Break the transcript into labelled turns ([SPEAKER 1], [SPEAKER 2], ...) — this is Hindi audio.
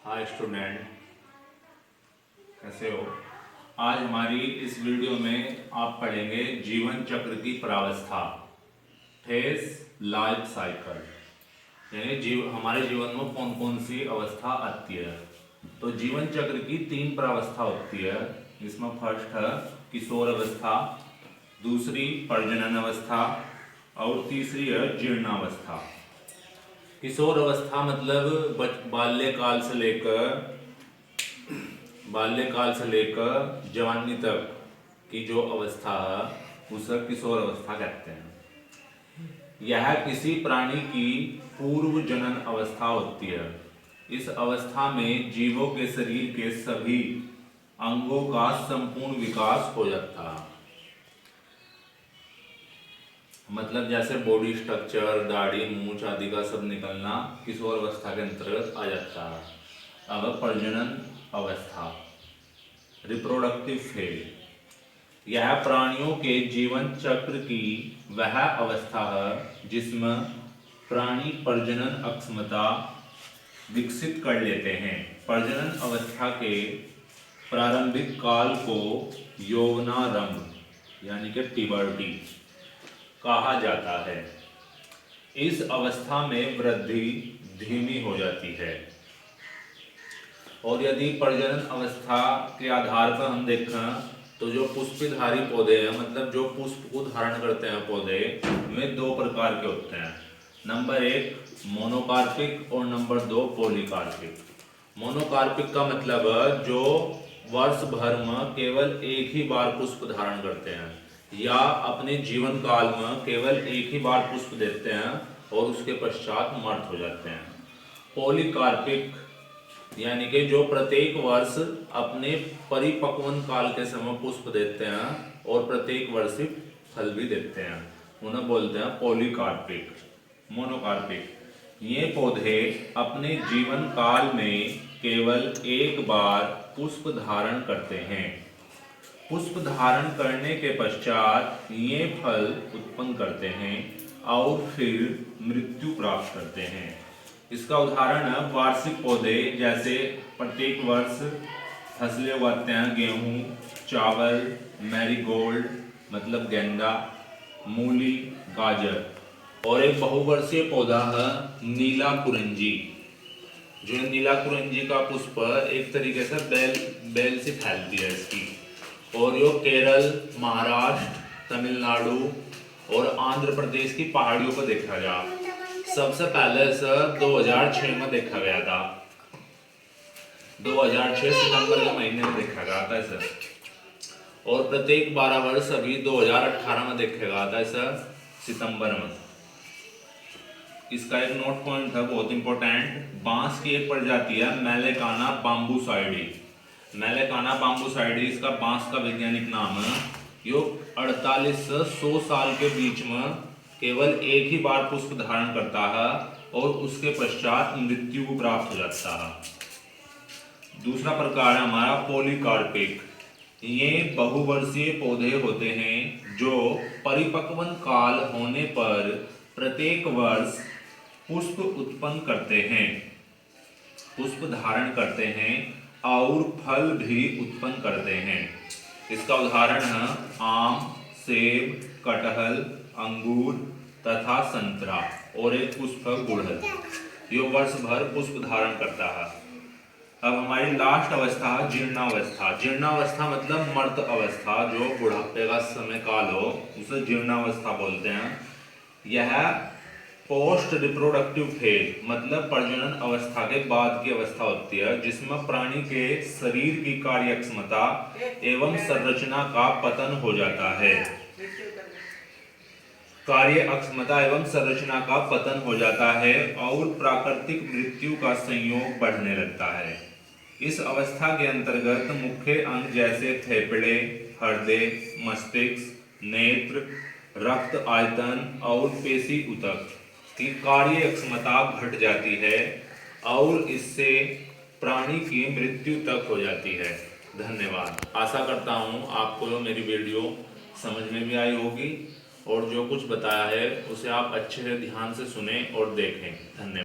[SPEAKER 1] हाय स्टूडेंट, कैसे हो। आज हमारी इस वीडियो में आप पढ़ेंगे जीवन चक्र की प्रावस्था, फेज लाइफ साइकिल, यानी हमारे जीवन में कौन कौन सी अवस्था आती है। तो जीवन चक्र की 3 प्रावस्था होती है। इसमें फर्स्ट है किशोर अवस्था, दूसरी प्रजनन अवस्था और तीसरी है जीर्णावस्था। किशोर अवस्था मतलब बाल्यकाल से लेकर जवानी तक की जो अवस्था है उसे किशोर अवस्था कहते हैं। यह किसी प्राणी की पूर्व जनन अवस्था होती है। इस अवस्था में जीवों के शरीर के सभी अंगों का संपूर्ण विकास हो जाता है। मतलब जैसे बॉडी स्ट्रक्चर, दाढ़ी, मूंछ आदि का सब निकलना किशोर अवस्था के अंतर्गत आ जाता है। अब प्रजनन अवस्था, रिप्रोडक्टिव फेज, यह प्राणियों के जीवन चक्र की वह अवस्था है जिसमें प्राणी प्रजनन अक्षमता विकसित कर लेते हैं। प्रजनन अवस्था के प्रारंभिक काल को यौवनारंभ यानी कि प्यूबर्टी कहा जाता है। इस अवस्था में वृद्धि धीमी हो जाती है। और यदि प्रजनन अवस्था के आधार पर हम देखें तो जो पुष्पधारी पौधे हैं, मतलब जो पुष्प को धारण करते हैं पौधे, वे 2 प्रकार के होते हैं। नंबर 1 मोनोकार्पिक और नंबर 2 पॉलीकार्पिक। मोनोकार्पिक का मतलब है जो वर्ष भर में केवल एक ही बार पुष्प धारण करते हैं या अपने जीवन काल में केवल एक ही बार पुष्प देते हैं और उसके पश्चात मर्त हो जाते हैं। पॉलीकार्पिक यानी कि जो प्रत्येक वर्ष अपने परिपक्वन काल के समय पुष्प देते हैं और प्रत्येक वर्ष फल भी देते हैं, उन्हें बोलते हैं पॉलीकार्पिक। मोनोकार्पिक, ये पौधे अपने जीवन काल में केवल एक बार पुष्प धारण करते हैं। पुष्प धारण करने के पश्चात ये फल उत्पन्न करते हैं और फिर मृत्यु प्राप्त करते हैं। इसका उदाहरण है वार्षिक पौधे, जैसे प्रत्येक वर्ष फसलें उगाते हैं, गेहूं, चावल, मैरीगोल्ड मतलब गेंदा, मूली, गाजर। और एक बहुवर्षीय पौधा है नीला कुरंजी। जो नीला कुरंजी का पुष्प एक तरीके से बेल से फैलती है इसकी। और यो केरल, महाराष्ट्र, तमिलनाडु और आंध्र प्रदेश की पहाड़ियों पर देखा गया। सबसे पहले इसे 2006 में देखा गया था। 2006 सितंबर के महीने में देखा गया था इसे। और प्रत्येक 12 वर्ष अभी 2018 में देखा गया था इसे सितंबर में। इसका एक नोट पॉइंट है बहुत इंपॉर्टेंट। बांस की एक प्रजाति है मेलेकाना बाम्बूसाइडी। मेलेकाना बाम्बूसाइडी इसका बांस का वैज्ञानिक नाम है। यो 48 से 100 साल के बीच में केवल एक ही बार पुष्प धारण करता है और उसके पश्चात मृत्यु को प्राप्त हो जाता है। दूसरा प्रकार है हमारा पॉलीकार्पिक। ये बहुवर्षीय पौधे होते हैं जो परिपक्वन काल होने पर प्रत्येक वर्ष पुष्प उत्पन्न करते हैं, पुष्प धारण करते हैं और फल भी उत्पन्न करते हैं। इसका उदाहरण है आम, सेब, कटहल, अंगूर तथा संतरा। और एक पुष्प गुड़हल, जो वर्ष भर पुष्प धारण करता है। अब हमारी लास्ट अवस्था है जीर्णावस्था। जीर्णावस्था मतलब मर्त अवस्था, जो बुढ़ापे का समय काल हो उसे जीर्णावस्था बोलते हैं। यह पोस्ट रिप्रोडक्टिव फेज मतलब प्रजनन अवस्था के बाद की अवस्था होती है, जिसमें प्राणी के शरीर की कार्य क्षमता एवं संरचना का पतन हो जाता है। कार्य अक्षमता एवं संरचना का पतन हो जाता है और प्राकृतिक मृत्यु का संयोग बढ़ने लगता है। इस अवस्था के अंतर्गत मुख्य अंग जैसे फेफड़े, हृदय, मस्तिष्क, नेत्र, रक्त आयतन और पेशी ऊतक की कार्य क्षमता घट जाती है और इससे प्राणी की मृत्यु तक हो जाती है। धन्यवाद। आशा करता हूँ आपको मेरी वीडियो समझ में भी आई होगी और जो कुछ बताया है उसे आप अच्छे से ध्यान से सुने और देखें। धन्यवाद।